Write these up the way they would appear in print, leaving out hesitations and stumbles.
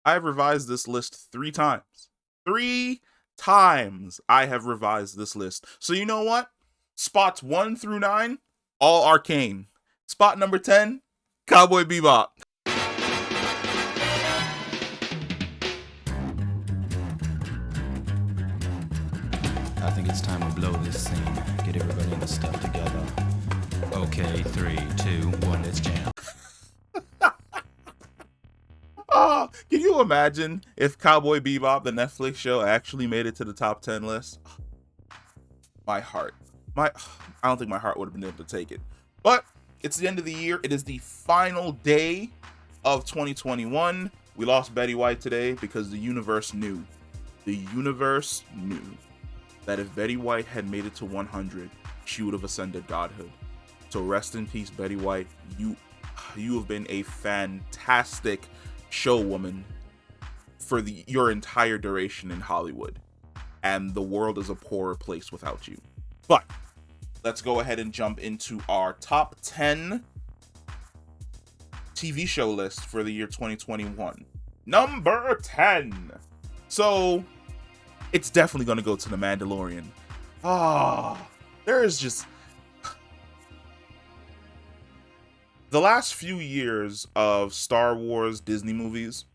I have revised this list 3 times. 3 times I have revised this list. So you know what? Spots 1 through 9, all Arcane. Spot number 10, Cowboy Bebop. I think it's time to blow this scene. Get everybody in the stuff together. Okay, 3, 2, 1, let's jam. Can you imagine if Cowboy Bebop, the Netflix show, actually made it to the top 10 list? My heart. I don't think my heart would have been able to take it. But it's the end of the year. It is the final day of 2021. We lost Betty White today because the universe knew. The universe knew that if Betty White had made it to 100, she would have ascended godhood. So rest in peace, Betty White. You have been a fantastic show woman for your entire duration in Hollywood, and the world is a poorer place without you. But let's go ahead and jump into our top 10 TV show list for the year 2021. Number 10. So it's definitely going to go to The Mandalorian. There is just the last few years of Star Wars Disney movies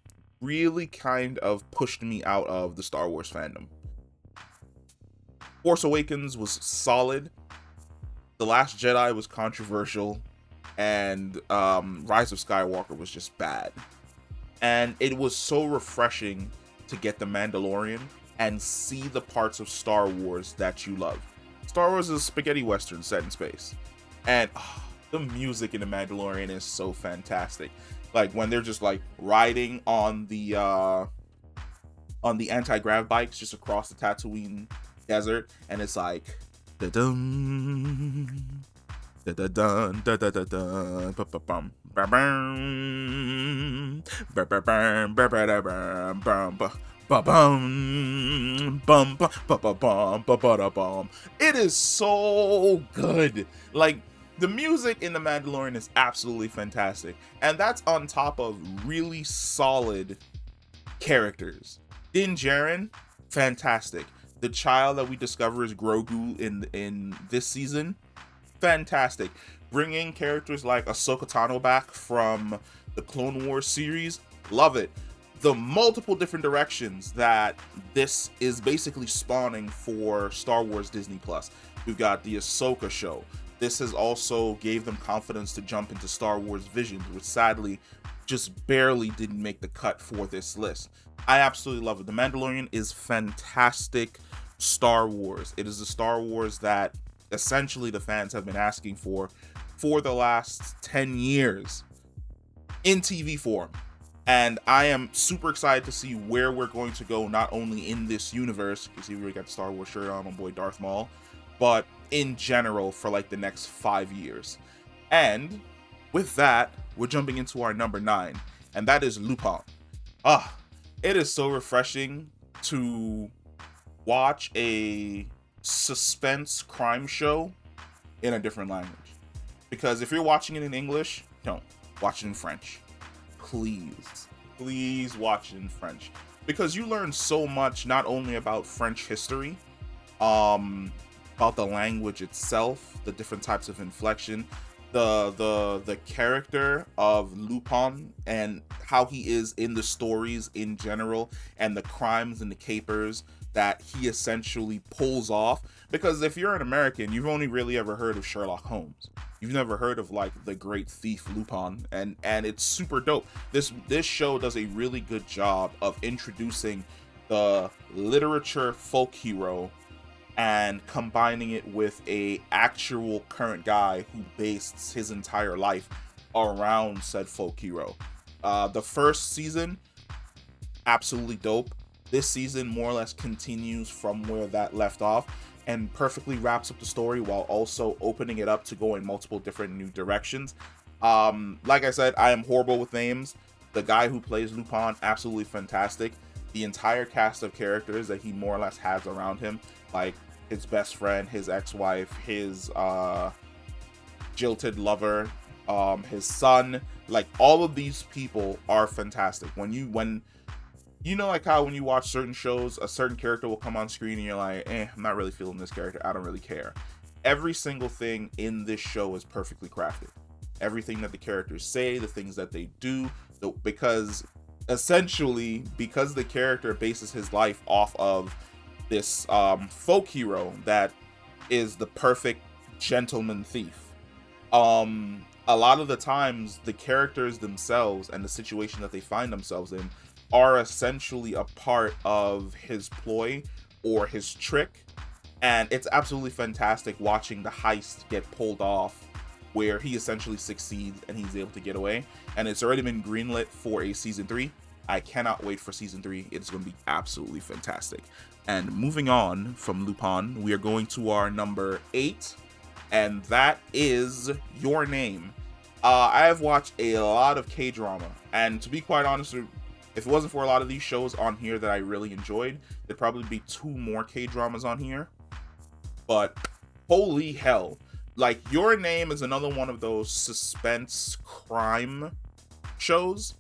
really kind of pushed me out of the Star Wars fandom. Force Awakens was solid. The Last Jedi was controversial. And Rise of Skywalker was just bad. And it was so refreshing to get The Mandalorian and see the parts of Star Wars that you love. Star Wars is a spaghetti western set in space. And the music in The Mandalorian is so fantastic. Like when they're just like riding on the anti-grav bikes just across the Tatooine desert, and it's like da dum da da dun da da da dun ba ba bum ba bum ba ba bum ba ba da bum bum ba ba bum bum ba ba bum ba ba da bum. It is so good. Like, the music in The Mandalorian is absolutely fantastic, and that's on top of really solid characters. Din Djarin, fantastic. The child that we discover is Grogu in this season, fantastic. Bringing characters like Ahsoka Tano back from the Clone Wars series, love it. The multiple different directions that this is basically spawning for Star Wars Disney Plus. We've got the Ahsoka show. This has also gave them confidence to jump into Star Wars Visions, which sadly just barely didn't make the cut for this list. I absolutely love it. The Mandalorian is fantastic Star Wars. It is the Star Wars that essentially the fans have been asking for the last 10 years in TV form. And I am super excited to see where we're going to go, not only in this universe, because we already got the Star Wars shirt on, my boy Darth Maul, but in general for like the next 5 years. And with that, we're jumping into our number 9, and that is Lupin. It is so refreshing to watch a suspense crime show in a different language. Because if you're watching it in English, don't watch it in French. Please watch it in French. Because you learn so much, not only about French history, about the language itself, the different types of inflection, the character of Lupin and how he is in the stories in general, and the crimes and the capers that he essentially pulls off. Because if you're an American, you've only really ever heard of Sherlock Holmes. You've never heard of like the great thief Lupin, and it's super dope. This show does a really good job of introducing the literature folk hero and combining it with a actual current guy who based his entire life around said folk hero. The first season, absolutely dope. This season more or less continues from where that left off and perfectly wraps up the story while also opening it up to go in multiple different new directions. Like I said, I am horrible with names. The guy who plays Lupin, absolutely fantastic. The entire cast of characters that he more or less has around him, like his best friend, his ex-wife, his jilted lover, his son, like all of these people are fantastic. When you know, like how when you watch certain shows, a certain character will come on screen and you're like, I'm not really feeling this character. I don't really care. Every single thing in this show is perfectly crafted. Everything that the characters say, the things that they do, because essentially, because the character bases his life off of this folk hero that is the perfect gentleman thief. A lot of the times, the characters themselves and the situation that they find themselves in are essentially a part of his ploy or his trick, and it's absolutely fantastic watching the heist get pulled off where he essentially succeeds and he's able to get away. And it's already been greenlit for a season 3. I cannot wait for season 3. It's going to be absolutely fantastic. And moving on from Lupin, we are going to our number 8, and that is Your Name. I have watched a lot of K-drama, and to be quite honest, if it wasn't for a lot of these shows on here that I really enjoyed, there'd probably be 2 more K-dramas on here. But holy hell, like, Your Name is another one of those suspense crime shows,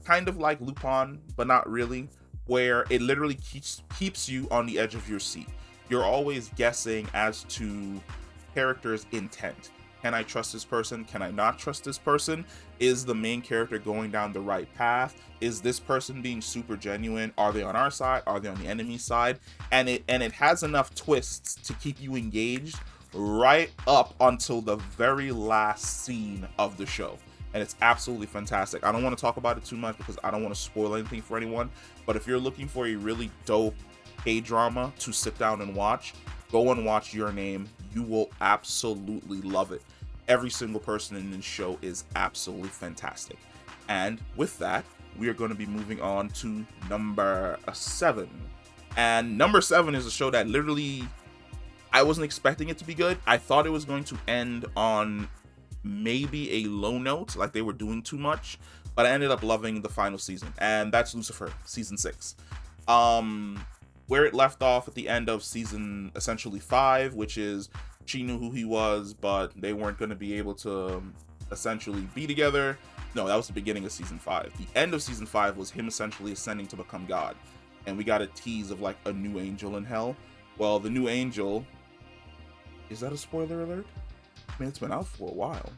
kind of like Lupin, but not really, where it literally keeps you on the edge of your seat. You're always guessing as to character's intent. Can I trust this person? Can I not trust this person? Is the main character going down the right path? Is this person being super genuine? Are they on our side? Are they on the enemy side? And it has enough twists to keep you engaged right up until the very last scene of the show. And it's absolutely fantastic. I don't want to talk about it too much because I don't want to spoil anything for anyone. But if you're looking for a really dope K-drama to sit down and watch, go and watch Your Name. You will absolutely love it. Every single person in this show is absolutely fantastic. And with that, we are going to be moving on to number 7. And number 7 is a show that literally, I wasn't expecting it to be good. I thought it was going to end on maybe a low note, like they were doing too much, but I ended up loving the final season, and that's Lucifer, season 6. Where it left off at the end of season essentially 5, which is she knew who he was, but they weren't going to be able to essentially be together. No, that was the beginning of season 5. The end of season 5 was him essentially ascending to become God, and we got a tease of like a new angel in hell. Well, the new angel, is that a spoiler alert? I mean, it's been out for a while.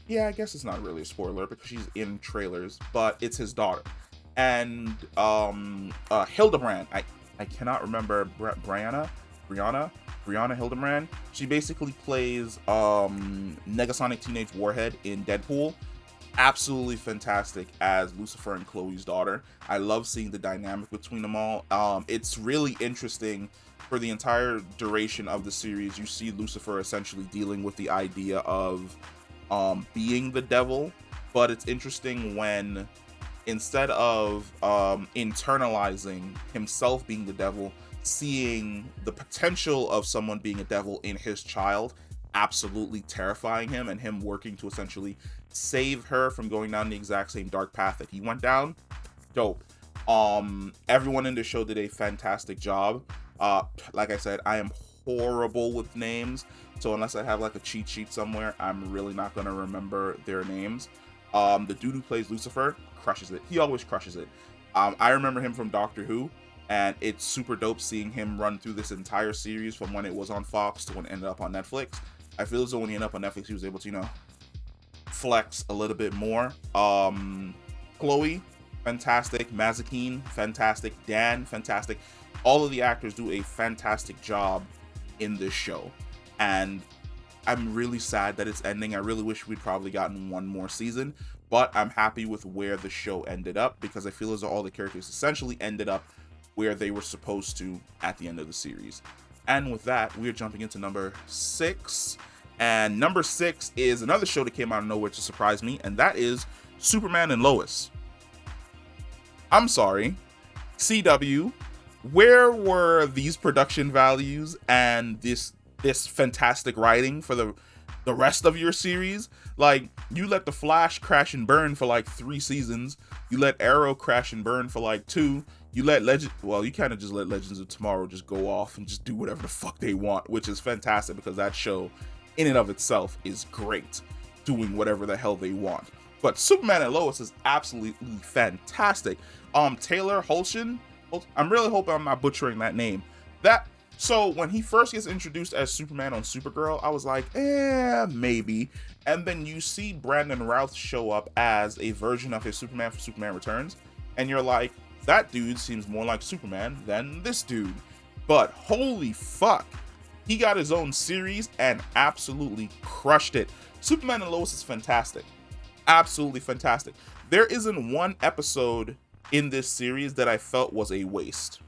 Yeah, I guess it's not really a spoiler because she's in trailers, but it's his daughter. And Hildebrand, I cannot remember, Brianna Hildebrand. She basically plays Negasonic Teenage Warhead in Deadpool. Absolutely fantastic as Lucifer and Chloe's daughter. I love seeing the dynamic between them all. It's really interesting. For the entire duration of the series, you see Lucifer essentially dealing with the idea of being the devil, but it's interesting when instead of internalizing himself being the devil, seeing the potential of someone being a devil in his child absolutely terrifying him, and him working to essentially save her from going down the exact same dark path that he went down. Dope. Everyone in the show did a fantastic job. Like I said, I am horrible with names, so unless I have like a cheat sheet somewhere, I'm really not gonna remember their names. The dude who plays Lucifer crushes it. He always crushes it. I remember him from Doctor Who, and it's super dope seeing him run through this entire series from when it was on Fox to when it ended up on Netflix. I feel as though when he ended up on Netflix, he was able to, you know, flex a little bit more. Chloe, fantastic. Mazikeen, fantastic. Dan, fantastic. All of the actors do a fantastic job in this show, and I'm really sad that it's ending. I really wish we'd probably gotten one more season, but I'm happy with where the show ended up because I feel as though all the characters essentially ended up where they were supposed to at the end of the series. And with that, we are jumping into number 6, and number 6 is another show that came out of nowhere to surprise me, and that is Superman and Lois. I'm sorry, CW, where were these production values and this fantastic writing for the rest of your series? Like, you let The Flash crash and burn for like 3 seasons. You let Arrow crash and burn for like 2. You let you kind of just let Legends of Tomorrow just go off and just do whatever the fuck they want, which is fantastic because that show in and of itself is great, doing whatever the hell they want. But Superman and Lois is absolutely fantastic. Taylor Holshin. I'm really hoping I'm not butchering that name. So when he first gets introduced as Superman on Supergirl, I was like, maybe. And then you see Brandon Routh show up as a version of his Superman for Superman Returns, and you're like, that dude seems more like Superman than this dude. But holy fuck, he got his own series and absolutely crushed it. Superman and Lois is fantastic. Absolutely fantastic. There isn't one episode in this series that I felt was a waste.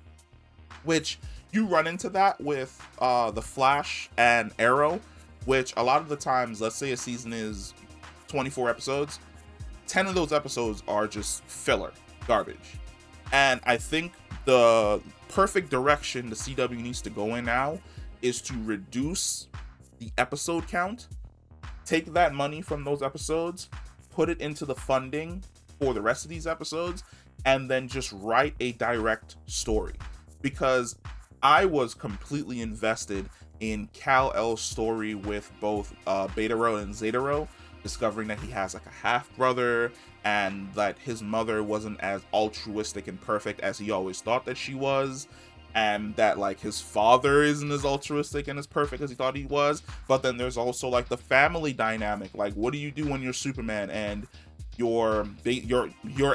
Which, you run into that with The Flash and Arrow, which a lot of the times, let's say a season is 24 episodes, 10 of those episodes are just filler, garbage. And I think the perfect direction the CW needs to go in now is to reduce the episode count, take that money from those episodes, put it into the funding for the rest of these episodes, and then just write a direct story. Because I was completely invested in Kal-El's story with both Beta Ro and Zeta Ro, discovering that he has like a half brother and that his mother wasn't as altruistic and perfect as he always thought that she was, and that like his father isn't as altruistic and as perfect as he thought he was. But then there's also like the family dynamic, like what do you do when you're Superman and you're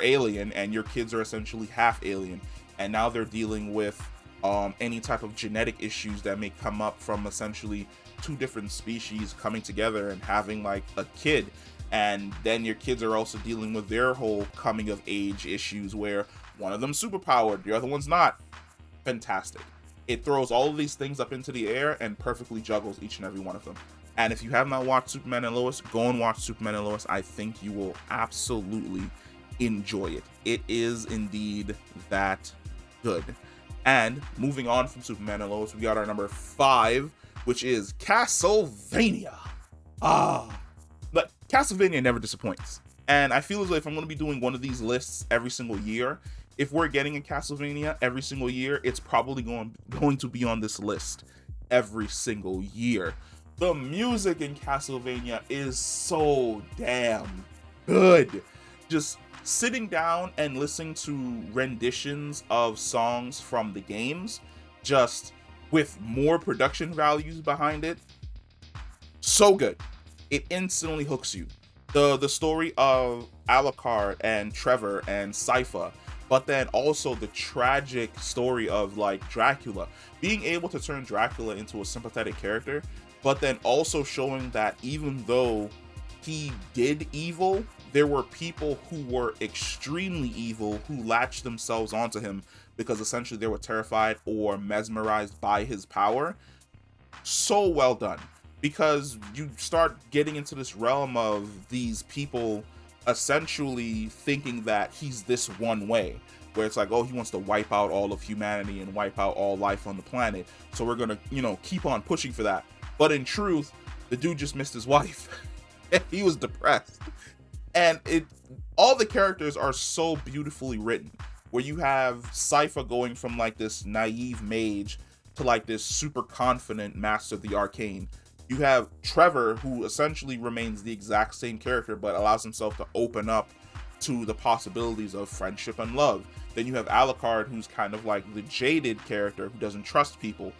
alien and your kids are essentially half alien, and now they're dealing with any type of genetic issues that may come up from essentially two different species coming together and having like a kid. And then your kids are also dealing with their whole coming of age issues where one of them's superpowered, the other one's not. Fantastic. It throws all of these things up into the air and perfectly juggles each and every one of them. And if you have not watched Superman and Lois, go and watch Superman and Lois. I think you will absolutely enjoy it. It is indeed that good. And moving on from Superman and Lois, we got our number 5, which is Castlevania. But Castlevania never disappoints. And I feel as though if I'm going to be doing one of these lists every single year, if we're getting a Castlevania every single year, it's probably going to be on this list every single year. The music in Castlevania is so damn good. Just sitting down and listening to renditions of songs from the games, just with more production values behind it, so good. It instantly hooks you. The story of Alucard and Trevor and Sypha, but then also the tragic story of like Dracula, being able to turn Dracula into a sympathetic character, but then also showing that even though he did evil, there were people who were extremely evil who latched themselves onto him because essentially they were terrified or mesmerized by his power. So well done, because you start getting into this realm of these people essentially thinking that he's this one way, where it's like, oh, he wants to wipe out all of humanity and wipe out all life on the planet, so we're gonna, keep on pushing for that. But in truth, the dude just missed his wife. He was depressed. And all the characters are so beautifully written, where you have Sypha going from like this naive mage to like this super confident master of the arcane. You have Trevor, who essentially remains the exact same character, but allows himself to open up to the possibilities of friendship and love. Then you have Alucard, who's kind of like the jaded character who doesn't trust people.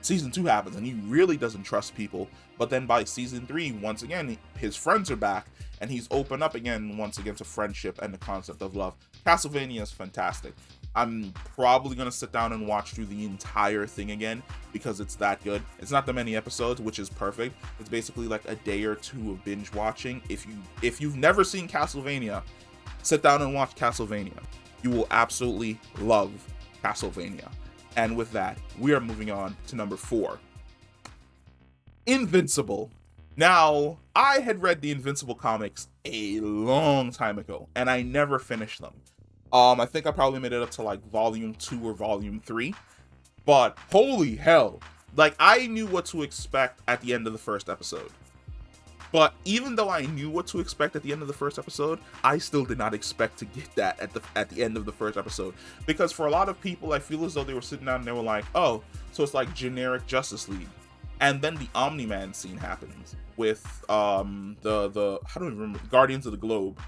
Season 2 happens and he really doesn't trust people, but then by season 3, once again, his friends are back and he's opened up again, once again, to friendship and the concept of love. Castlevania is fantastic. I'm probably going to sit down and watch through the entire thing again because it's that good. It's not that many episodes, which is perfect. It's basically like a day or two of binge watching. If you've never seen Castlevania, sit down and watch Castlevania. You will absolutely love Castlevania. And with that, we are moving on to number 4. Invincible. Now, I had read the Invincible comics a long time ago, and I never finished them. I think I probably made it up to like volume 2 or volume 3. But holy hell, like I knew what to expect at the end of the first episode. But even though I knew what to expect at the end of the first episode, I still did not expect to get that at the end of the first episode. Because for a lot of people, I feel as though they were sitting down and they were like, oh, so it's like generic Justice League. And then the Omni-Man scene happens with the how do I remember, Guardians of the Globe.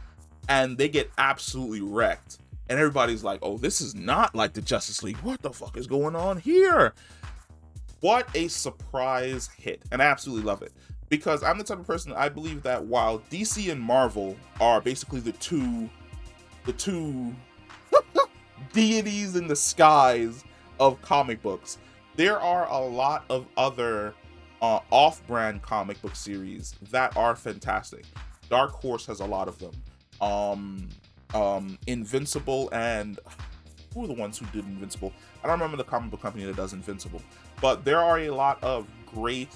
And they get absolutely wrecked. and everybody's like, oh, this is not like the Justice League. What the fuck is going on here? What a surprise hit. And I absolutely love it. Because I'm the type of person, I believe that while DC and Marvel are basically the two deities in the skies of comic books, there are a lot of other off-brand comic book series that are fantastic. Dark Horse has a lot of them. Invincible, and who are the ones who did Invincible? I don't remember the comic book company that does Invincible, but there are a lot of great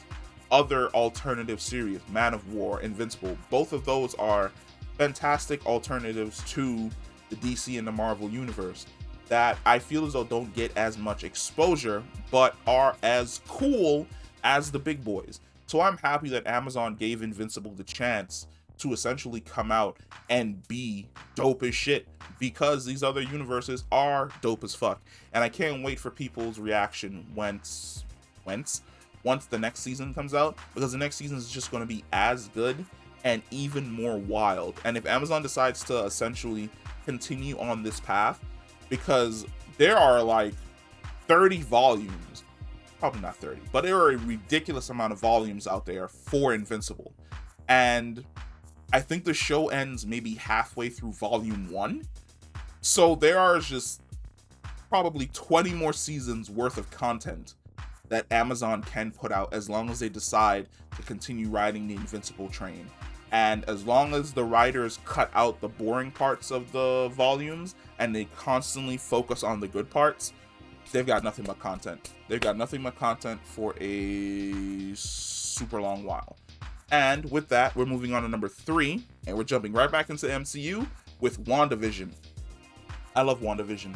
other alternative series. Man of War, Invincible, both of those are fantastic alternatives to the DC and the Marvel universe that I feel as though don't get as much exposure, but are as cool as the big boys. So I'm happy that Amazon gave Invincible the chance to essentially come out and be dope as shit, because these other universes are dope as fuck. And I can't wait for people's reaction once the next season comes out, because the next season is just going to be as good and even more wild. And if Amazon decides to essentially continue on this path, because there are like 30 volumes, probably not 30, but there are a ridiculous amount of volumes out there for Invincible. And I think the show ends maybe halfway through volume 1. So there are just probably 20 more seasons worth of content that Amazon can put out, as long as they decide to continue riding the Invincible train. And as long as the writers cut out the boring parts of the volumes and they constantly focus on the good parts, they've got nothing but content. They've got nothing but content for a super long while. And with that, we're moving on to number 3, and we're jumping right back into MCU with WandaVision. I love WandaVision.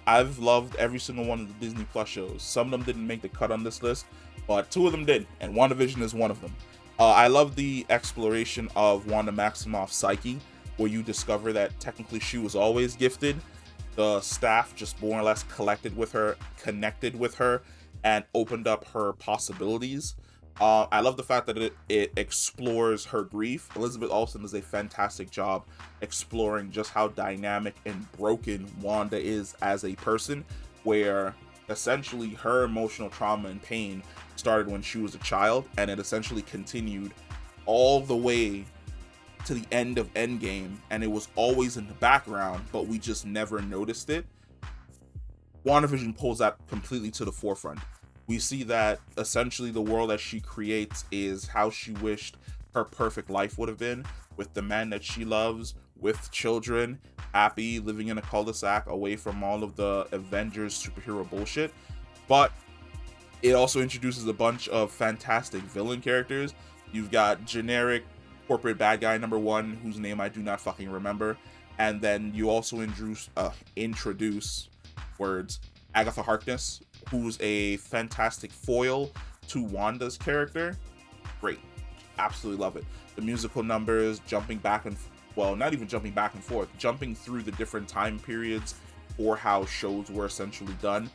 I've loved every single one of the Disney Plus shows. Some of them didn't make the cut on this list, but 2 of them did, and WandaVision is one of them. I love the exploration of Wanda Maximoff's psyche, where you discover that technically she was always gifted. The staff just more or less connected with her, and opened up her possibilities. I love the fact that it explores her grief. Elizabeth Olsen does a fantastic job exploring just how dynamic and broken Wanda is as a person, where essentially her emotional trauma and pain started when she was a child, and it essentially continued all the way to the end of Endgame, and it was always in the background, but we just never noticed it. WandaVision pulls that completely to the forefront. We see that essentially the world that she creates is how she wished her perfect life would have been, with the man that she loves, with children, happy, living in a cul-de-sac, away from all of the Avengers superhero bullshit. But it also introduces a bunch of fantastic villain characters. You've got generic corporate bad guy number 1, whose name I do not fucking remember. And then you also introduce Agatha Harkness, who's a fantastic foil to Wanda's character. Great. Absolutely love it. The musical numbers, jumping not even jumping back and forth, jumping through the different time periods for how shows were essentially done,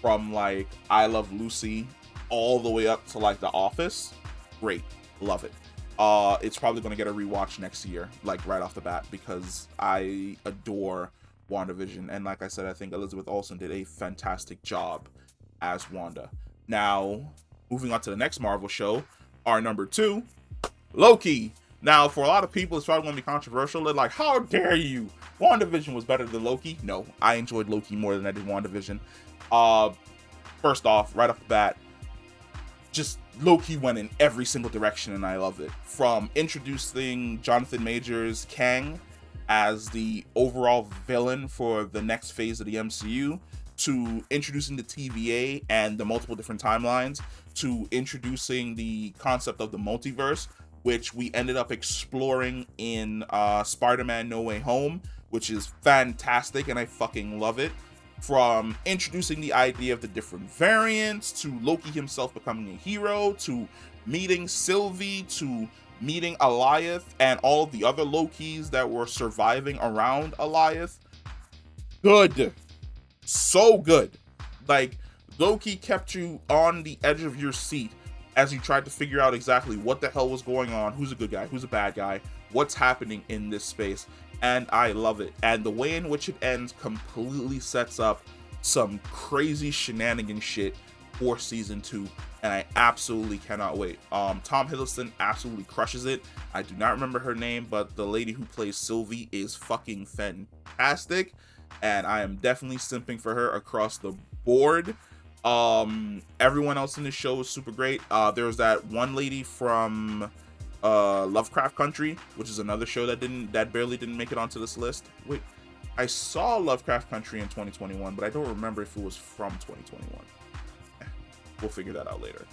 from like I Love Lucy all the way up to like The Office. Great. Love it. It's probably going to get a rewatch next year, like right off the bat, because I adore WandaVision. And like I said, I think Elizabeth Olsen did a fantastic job as Wanda. Now, moving on to the next Marvel show, our number 2, Loki. Now, for a lot of people, it's probably going to be controversial. They're like, how dare you? WandaVision was better than Loki. No, I enjoyed Loki more than I did WandaVision. First off, right off the bat, just Loki went in every single direction, and I loved it. From introducing Jonathan Majors Kang as the overall villain for the next phase of the MCU, to introducing the TVA and the multiple different timelines, to introducing the concept of the multiverse, which we ended up exploring in Spider-Man No Way Home, which is fantastic, and I fucking love it. From introducing the idea of the different variants, to Loki himself becoming a hero, to meeting Sylvie, to meeting Alioth and all of the other Lokis that were surviving around Alioth. Good. So good. Like, Loki kept you on the edge of your seat as you tried to figure out exactly what the hell was going on, who's a good guy, who's a bad guy, what's happening in this space. and I love it. And the way in which it ends completely sets up some crazy shenanigan shit for season 2, and I absolutely cannot wait. Tom Hiddleston absolutely crushes it. I do not remember her name, but the lady who plays Sylvie is fucking fantastic, and I am definitely simping for her across the board. Everyone else in the show is super great. There's that one lady from Lovecraft Country, which is another show that barely didn't make it onto this list. Wait, I saw Lovecraft Country in 2021, but I don't remember if it was from 2021. We'll figure that out later.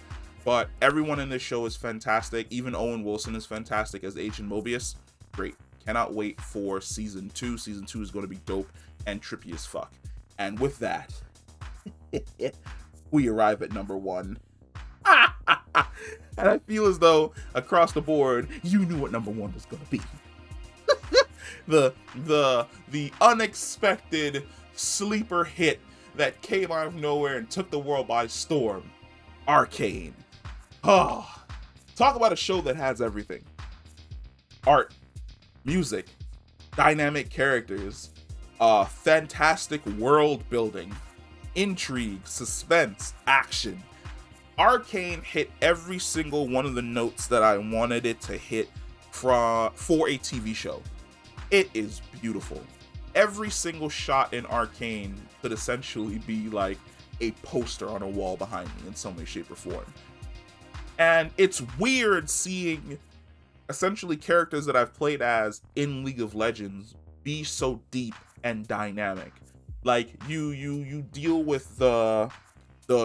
But everyone in this show is fantastic. Even Owen Wilson is fantastic as Agent Mobius. Great. Cannot wait for season 2. Season 2 is going to be dope and trippy as fuck. And with that, we arrive at number 1. And I feel as though across the board, you knew what number 1 was going to be. the unexpected sleeper hit that came out of nowhere and took the world by storm. Arcane. Oh, talk about a show that has everything. Art, music, dynamic characters, fantastic world building, intrigue, suspense, action. Arcane hit every single one of the notes that I wanted it to hit for a TV show. It is beautiful. Every single shot in Arcane could essentially be like a poster on a wall behind me in some way, shape, or form. And it's weird seeing essentially characters that I've played as in League of Legends be so deep and dynamic. Like you deal with the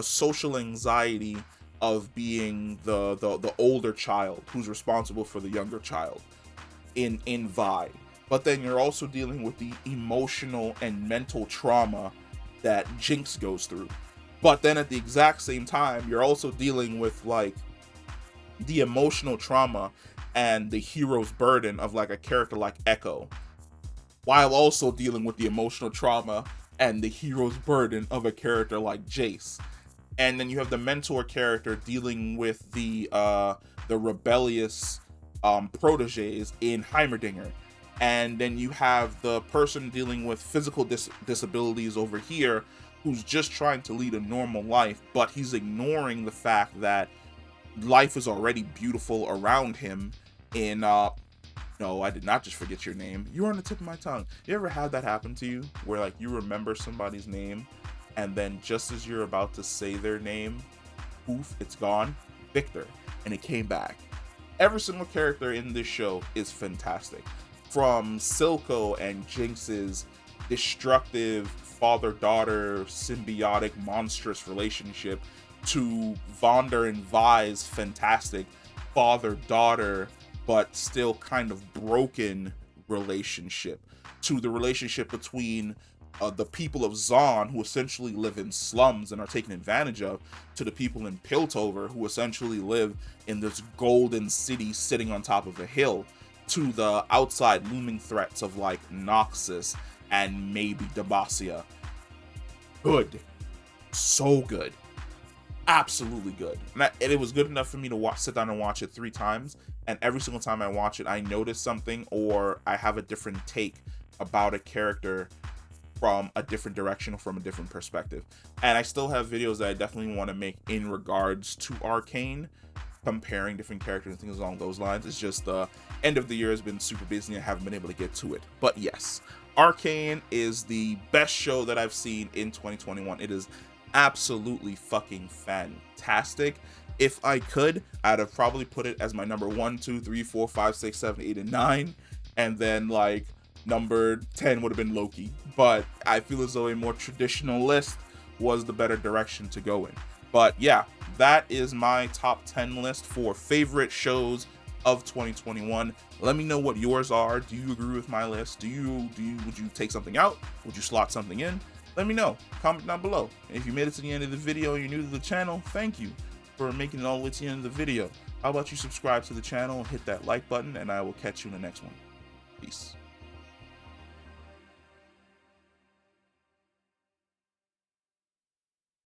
social anxiety of being the older child who's responsible for the younger child in Vi. But then you're also dealing with the emotional and mental trauma that Jinx goes through. But then at the exact same time, you're also dealing with like the emotional trauma and the hero's burden of like a character like Echo, while also dealing with the emotional trauma and the hero's burden of a character like Jace. And then you have the mentor character dealing with the rebellious proteges in Heimerdinger. And then you have the person dealing with physical disabilities over here who's just trying to lead a normal life, but he's ignoring the fact that life is already beautiful around him in no, I did not just forget your name. You're on the tip of my tongue. You ever had that happen to you where like you remember somebody's name and then just as you're about to say their name, poof, it's gone? Victor. And it came back. Every single character in this show is fantastic. From Silco and Jinx's destructive father-daughter symbiotic monstrous relationship to Vonder and Vi's fantastic father-daughter but still kind of broken relationship, to the relationship between the people of Zon, who essentially live in slums and are taken advantage of, to the people in Piltover, who essentially live in this golden city sitting on top of a hill, to the outside looming threats of like Noxus and maybe Demacia. Good. So good. Absolutely good. And it was good enough for me to sit down and watch it 3 times. And every single time I watch it, I notice something or I have a different take about a character from a different direction or from a different perspective. And I still have videos that I definitely want to make in regards to Arcane, comparing different characters and things along those lines. It's just the end of the year has been super busy and I haven't been able to get to it. But yes, Arcane is the best show that I've seen in 2021. It is absolutely fucking fantastic. If I could, I'd have probably put it as my number 1, 2, 3, 4, 5, 6, 7, 8, and 9. And then like number 10 would have been Loki. But I feel as though a more traditional list was the better direction to go in. But yeah, that is my top 10 list for favorite shows of 2021. Let me know what yours are. Do you agree with my list? Would you take something out? Would you slot something in? Let me know. Comment down below. And if you made it to the end of the video and you're new to the channel, thank you for making it all the way to the end of the video. How about you subscribe to the channel and hit that like button, and I will catch you in the next one. Peace.